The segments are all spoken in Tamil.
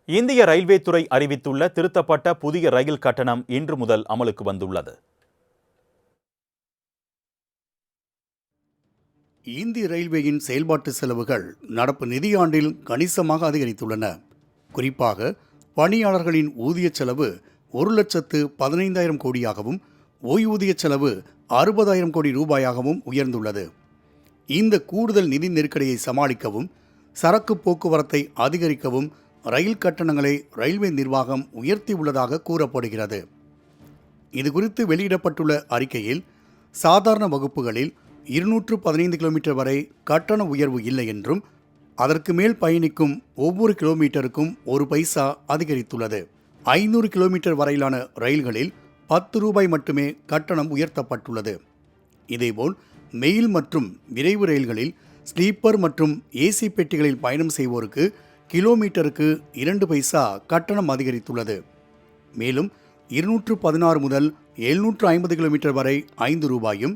இந்திய ரயில்வே துறை அறிவித்துள்ள திருத்தப்பட்ட புதிய ரயில் கட்டணம் இன்று முதல் அமலுக்கு வந்துள்ளது. இந்திய ரயில்வேயின் செயல்பாட்டு செலவுகள் நடப்பு நிதியாண்டில் கணிசமாக அதிகரித்துள்ளன. குறிப்பாக பணியாளர்களின் ஊதிய செலவு 1,15,000 கோடியாகவும் ஓய்வூதிய செலவு 60,000 கோடி ரூபாயாகவும் உயர்ந்துள்ளது. இந்த கூடுதல் நிதி நெருக்கடியை சமாளிக்கவும் சரக்கு போக்குவரத்தை அதிகரிக்கவும் ரயில் கட்டணங்களை ரயில்வே நிர்வாகம் உயர்த்தியுள்ளதாக கூறப்படுகிறது. இதுகுறித்து வெளியிடப்பட்டுள்ள அறிக்கையில் சாதாரண வகுப்புகளில் 215 கிலோமீட்டர் வரை கட்டண உயர்வு இல்லை என்றும் அதற்கு மேல் பயணிக்கும் ஒவ்வொரு கிலோமீட்டருக்கும் 1 பைசா அதிகரித்துள்ளது. 500 கிலோமீட்டர் வரையிலான ரயில்களில் 10 ரூபாய் மட்டுமே கட்டணம் உயர்த்தப்பட்டுள்ளது. இதேபோல் மெயில் மற்றும் விரைவு ரயில்களில் ஸ்லீப்பர் மற்றும் ஏசி பெட்டிகளில் பயணம் செய்வோருக்கு கிலோமீட்டருக்கு 2 பைசா கட்டணம் அதிகரித்துள்ளது. மேலும் 216 முதல் 750 கிலோமீட்டர் வரை 5 ரூபாயும்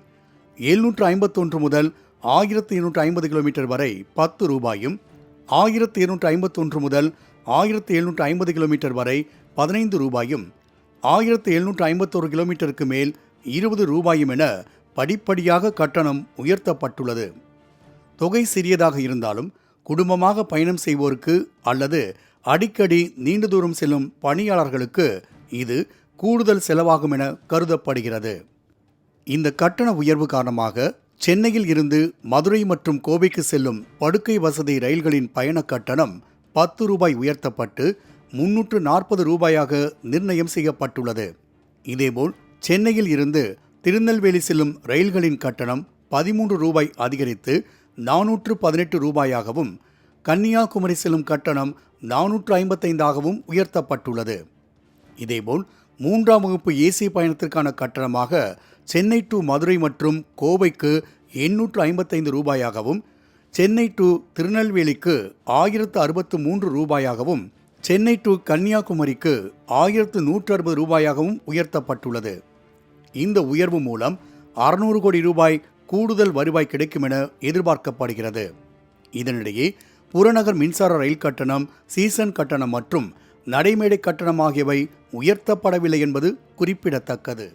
751 முதல் 1250 கிலோமீட்டர் வரை 10 ரூபாயும் 1251 முதல் 1750 கிலோமீட்டர் வரை 15 ரூபாயும் 1751 கிலோமீட்டருக்கு மேல் 20 ரூபாயும் என படிப்படியாக கட்டணம் உயர்த்தப்பட்டுள்ளது. தொகை சிறியதாக இருந்தாலும் குடும்பமாக பயணம் செய்வோருக்கு அல்லது அடிக்கடி நீண்ட தூரம் செல்லும் பணியாளர்களுக்கு இது கூடுதல் செலவாகும் என கருதப்படுகிறது. இந்த கட்டண உயர்வு காரணமாக சென்னையில் இருந்து மதுரை மற்றும் கோவைக்கு செல்லும் படுக்கை வசதி ரயில்களின் பயண கட்டணம் 10 ரூபாய் உயர்த்தப்பட்டு 340 ரூபாயாக நிர்ணயம் செய்யப்பட்டுள்ளது. இதேபோல் சென்னையில் இருந்து திருநெல்வேலி செல்லும் ரயில்களின் கட்டணம் 13 ரூபாய் அதிகரித்து 418 ரூபாயாகவும் கன்னியாகுமரி செல்லும் கட்டணம் 455ஆகவும் உயர்த்தப்பட்டுள்ளது. இதேபோல் 3ஆம் வகுப்பு ஏசி பயணத்திற்கான கட்டணமாக சென்னை டு மதுரை மற்றும் கோவைக்கு 855 ரூபாயாகவும் சென்னை டு திருநெல்வேலிக்கு 1063 ரூபாயாகவும் சென்னை டு கன்னியாகுமரிக்கு 1160 ரூபாயாகவும் உயர்த்தப்பட்டுள்ளது. இந்த உயர்வு மூலம் 600 கோடி ரூபாய் கூடுதல் வருவாய் கிடைக்கும் என எதிர்பார்க்கப்படுகிறது. இதனிடையே புறநகர் மின்சார ரயில் கட்டணம், சீசன் கட்டணம் மற்றும் நடைமேடை கட்டணம் ஆகியவை உயர்த்தப்படவில்லை என்பது குறிப்பிடத்தக்கது.